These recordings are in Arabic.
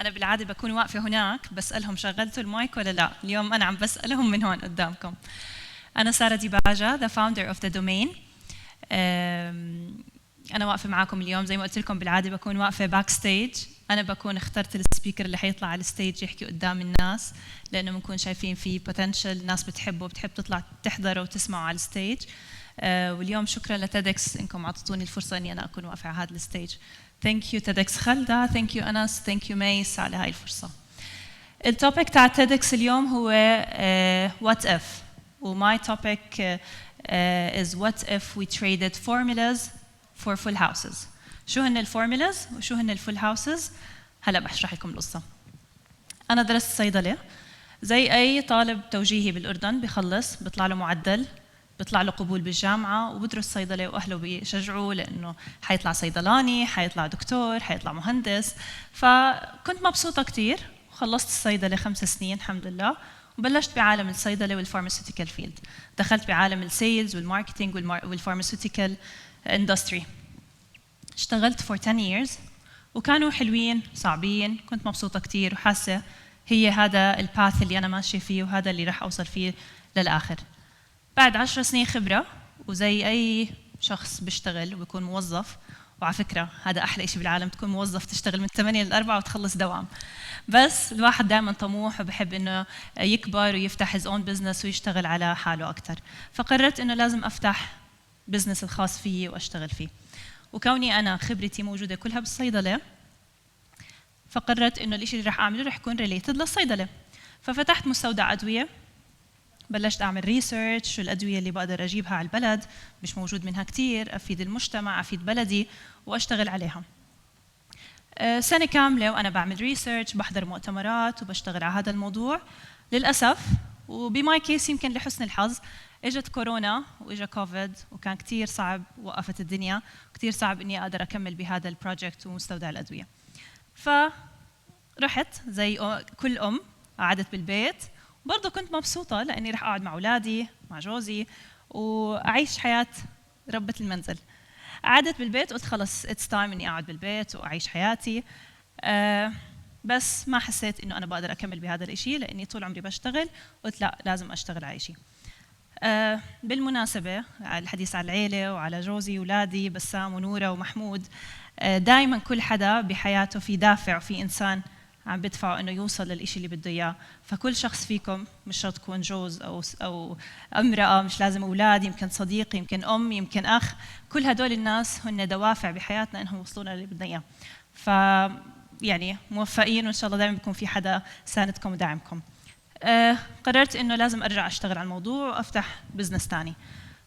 أنا بالعادة بكون واقفة هناك بسألهم شغلتوا المايك ولا لا. اليوم أنا عم بسألهم من هون قدامكم. أنا سارة ديباجة the founder of the domain. أنا واقفة معاكم اليوم زي ما قلت لكم بالعادة بكون واقفة باك ستيج. أنا بكون اخترت السبيكر اللي حيطلع على الستيج يحكي قدام الناس لأنه بنكون شايفين فيه بوتنشل، الناس بتحبه بتحب تطلع تحضره وتسمعه على الستيج. واليوم شكرا لتيدكس إنكم عطتوني الفرصة إني أنا أكون واقفة على هذا الستيج. Thank you TEDx خلدة, thank you أنس, thank you ميس على هاي الفرصة. التوبيك تاع TEDx اليوم هو what if. وماي topic is what if we traded formulas for full houses. شو هن الفورمولاز وشو هن الفول هاوسز؟ هلا بشرح لكم القصة. أنا درست صيدلة زي أي طالب توجيهي بالأردن بخلص بيطلع له معدل، بيطلع له قبول بالجامعة وبدرس صيدلة وأهله بيشجعوه لأنه حيطلع صيدلاني، حيطلع دكتور، حيطلع مهندس. فكنت مبسوطة كتير وخلصت الصيدلة 5 سنين الحمد لله وبلشت بعالم الصيدلة والفارماسيوتيكال فيلد. دخلت بعالم السيلز والماركتينج والفارماسيوتيكال اندستري. اشتغلت for 10 years وكانوا حلوين صعبين، كنت مبسوطة كتير وحاسة هي هذا الباث اللي أنا ماشية فيه وهذا اللي راح أوصل فيه للآخر. بعد 10 سنين خبرة وزي أي شخص بيشتغل وبيكون موظف، وعلى فكرة هذا أحلى إشي بالعالم تكون موظف تشتغل من 8 ل 4 وتخلص دوام. بس الواحد دائما طموح وبحب إنه يكبر ويفتح his own business ويشتغل على حاله أكتر. فقررت إنه لازم أفتح بزنس الخاص فيي وأشتغل فيه. وكوني أنا خبرتي موجودة كلها بالصيدلة فقررت إنه الإشي اللي راح أعمله راح يكون related للصيدلة. ففتحت مستودع أدوية، بلشت أعمل ريسيرش شو الأدوية اللي بقدر أجيبها على البلد مش موجود منها كتير، أفيد المجتمع أفيد بلدي وأشتغل عليها. سنة كاملة وأنا بعمل ريسيرش، بحضر مؤتمرات وبشتغل على هذا الموضوع. للأسف وبماي كيس يمكن لحسن الحظ اجت كورونا واجا كوفيد وكان كتير صعب، وقفت الدنيا كتير صعب إني أقدر أكمل بهذا البروجكت ومستودع الأدوية. فرحت زي كل قعدت بالبيت، برضه كنت مبسوطة لأني رح أقعد مع أولادي مع جوزي وأعيش حياة ربة المنزل. قعدت بالبيت قلت خلص it's time إني أقعد بالبيت وأعيش حياتي. بس ما حسيت إنه أنا بقدر أكمل بهذا الإشي لأني طول عمري بشتغل. قلت لا لازم أشتغل على إشي. بالمناسبة الحديث على العيلة وعلى جوزي وأولادي بسام ونورة ومحمود، دائما كل حدا بحياته في دافع وفي إنسان عم بدفعه إنه يوصل للإشي اللي بده إياه. فكل شخص فيكم مش شرط تكون جوز أو امرأة، مش لازم أولاد، يمكن صديق، يمكن أم، يمكن أخ، كل هدول الناس هن دوافع بحياتنا إنهم يوصلونا اللي بدنا إياه. يعني موفقين وإن شاء الله دائما بيكون في حدا ساندكم وداعمكم. قررت إنه لازم أرجع أشتغل على الموضوع وأفتح بزنس تاني.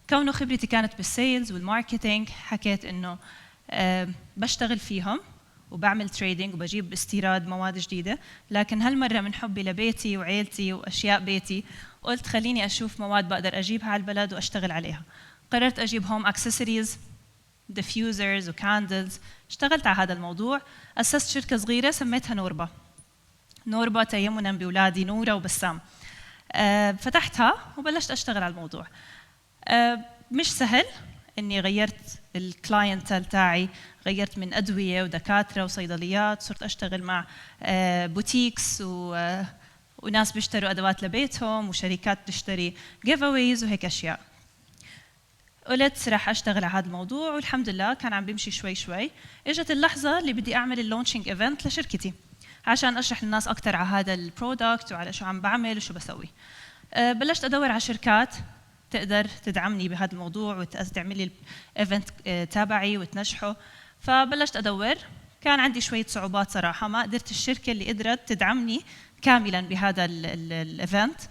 كونه خبرتي كانت بالسيلز والماركتينج حكيت إنه بشتغل فيهم وبعمل تريدينج وبجيب استيراد مواد جديدة، لكن هالمرة من حبي لبيتي وعيلتي وأشياء بيتي قلت خليني أشوف مواد بقدر أجيبها على البلد وأشتغل عليها. قررت أجيب هوم أكسسوارز، ديفيوزرز وكاندلز. اشتغلت على هذا الموضوع، أسست شركة صغيرة سميتها نوربا تيمنا بأولادي نورة وبسام. فتحتها وبلشت أشتغل على الموضوع. مش سهل إني غيرت الكلاينتال تاعي، غيرت من أدوية ودكاترة وصيدليات، صرت أشتغل مع بوتيكس وناس بيشتروا أدوات لبيتهم وشركات بتشتري giveaways وهيك أشياء. قلت راح أشتغل على هذا الموضوع والحمد لله كان عم بيمشي شوي شوي. إجت اللحظة اللي بدي أعمل اللونشينج إيفنت لشركتي عشان أشرح للناس أكتر على هذا البرودكت وعلى شو عم بعمل وشو بسوي. بلشت أدور على شركات تقدر تدعمني بهذا الموضوع وتعمل لي الايفنت تابعي وتنجحه. فبلشت ادور، كان عندي شويه صعوبات صراحه، ما قدرت الشركه اللي قدرت تدعمني كاملا بهذا الايفنت.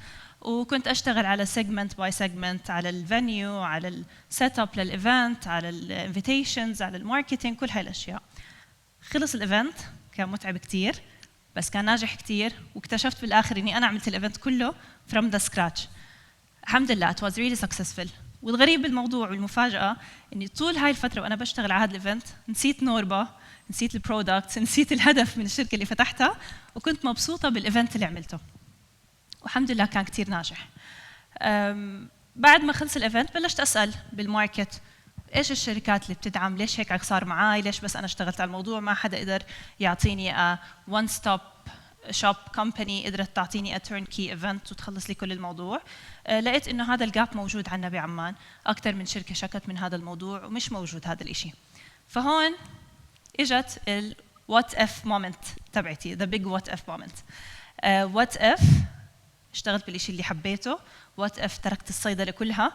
وكنت اشتغل على سيجمنت باي سيجمنت، على الفانيو، على السيت اب للايفنت، على الانفيتيشنز، على الماركتينج، كل هاي الاشياء. خلص الايفنت كان متعب كثير بس كان ناجح كثير، واكتشفت بالاخر اني انا عملت الايفنت كله from the scratch. الحمد لله it was really successful. والغريب بالموضوع والمفاجأة إني طول هاي الفترة وأنا بشتغل على هذا الإيفنت نسيت نوربا، نسيت البرودكت، نسيت الهدف من الشركة اللي فتحتها، وكنت مبسوطة بالإيفنت اللي عملته. والحمد لله كان كتير ناجح. بعد ما خلص الإيفنت بلشت أسأل بالماركت ايش الشركات اللي بتدعم، ليش هيك صار معاي، ليش بس انا اشتغلت على الموضوع ما حدا قدر يعطيني one stop شوب كومباني قدرت تعطيني تيرن كي ايفنت وتخلص لي كل الموضوع. لقيت انه هذا الجاب موجود عندنا بعمان، اكثر من شركه شكت من هذا الموضوع ومش موجود هذا الشيء. فهون اجت الوات اف مومنت تبعتي، ذا بيج وات اف مومنت. وات اف اشتغلت بالشيء اللي حبيته، وات اف تركت الصيدله كلها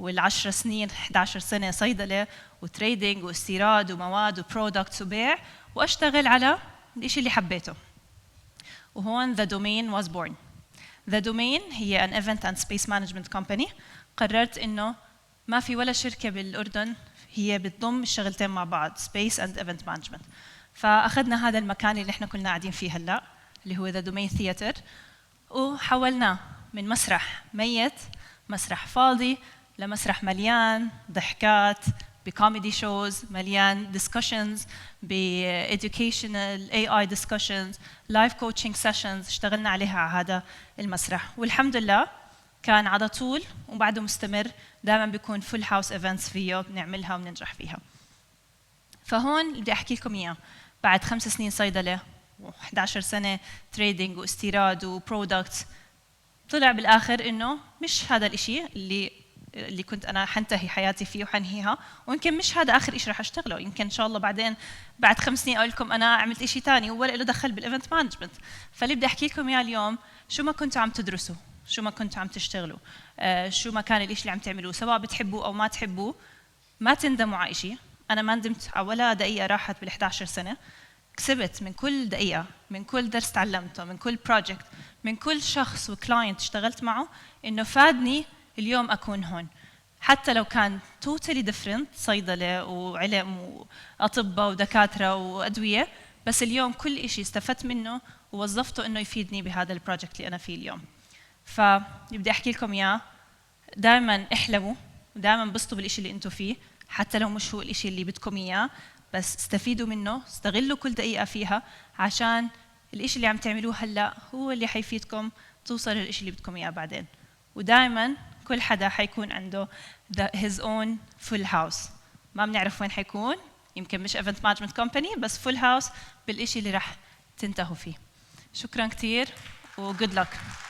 وال10 سنين 11 سنه صيدله وتريدينج واستيراد ومواد وبرودكتس وبيع، واشتغل على الشيء اللي حبيته. وهون the domain was born. The domain هي an event and space management company. قررت انه ما في ولا شركه بالاردن هي بتضم الشغلتين مع بعض، space and event management. فاخذنا هذا المكان اللي احنا كلنا قاعدين فيه هلا اللي هو the domain theater، وحولناه من مسرح ميت، مسرح فاضي، لمسرح مليان ضحكات، بكوميدي شوز، مليان ديسكشنز، بإديوكيشنال AI discussions، لايف كوتشنج سيشنز اشتغلنا عليها على هذا المسرح. والحمد لله كان على طول وبعده مستمر، دائما بيكون فول هاوس ايفنتس فيه بنعملها وبننجح فيها. فهون بدي احكي لكم اياه، بعد 5 سنين صيدله و11 سنه تريدينج واستيراد وبرودكتس، طلع بالاخر انه مش هذا الشيء اللي كنت انا حنتهي حياتي فيه وحنهيها، ويمكن مش هذا اخر شيء رح اشتغله، يمكن ان شاء الله بعدين بعد 5 سنين اقول لكم انا عملت شيء ثاني ولا له دخل بالايفنت مانجمنت. فاللي بدي احكي لكم اياه اليوم، شو ما كنتوا عم تدرسوا، شو ما كنتوا عم تشتغلوا، شو ما كان الشيء اللي عم تعملوه، سواء بتحبوه او ما تحبوه، ما تندموا على شيء. انا ما ندمت على ولا دقيقه راحت بال11 سنه. كسبت من كل دقيقه، من كل درس تعلمته، من كل بروجكت، من كل شخص وكلاينت اشتغلت معه، انه فادني اليوم اكون هون. حتى لو كان totally different، صيدله وعلم واطباء ودكاتره وادويه، بس اليوم كل شيء استفدت منه ووظفته انه يفيدني بهذا البروجكت اللي انا فيه اليوم. فبدي احكي لكم اياه، دائما احلموا ودائما انبسطوا بالشيء اللي انتم فيه، حتى لو مش هو الشيء اللي بدكم اياه، بس استفيدوا منه، استغلوا كل دقيقه فيها، عشان الشيء اللي عم تعملوه هلا هو اللي حيفيدكم توصلوا للشيء اللي بدكم اياه بعدين. ودائما كل حدا حيكون عنده his own full house، ما بنعرف وين حيكون، يمكن مش event management company، بس full house بالشيء اللي رح تنتهوا فيه. شكرا كثير و good luck.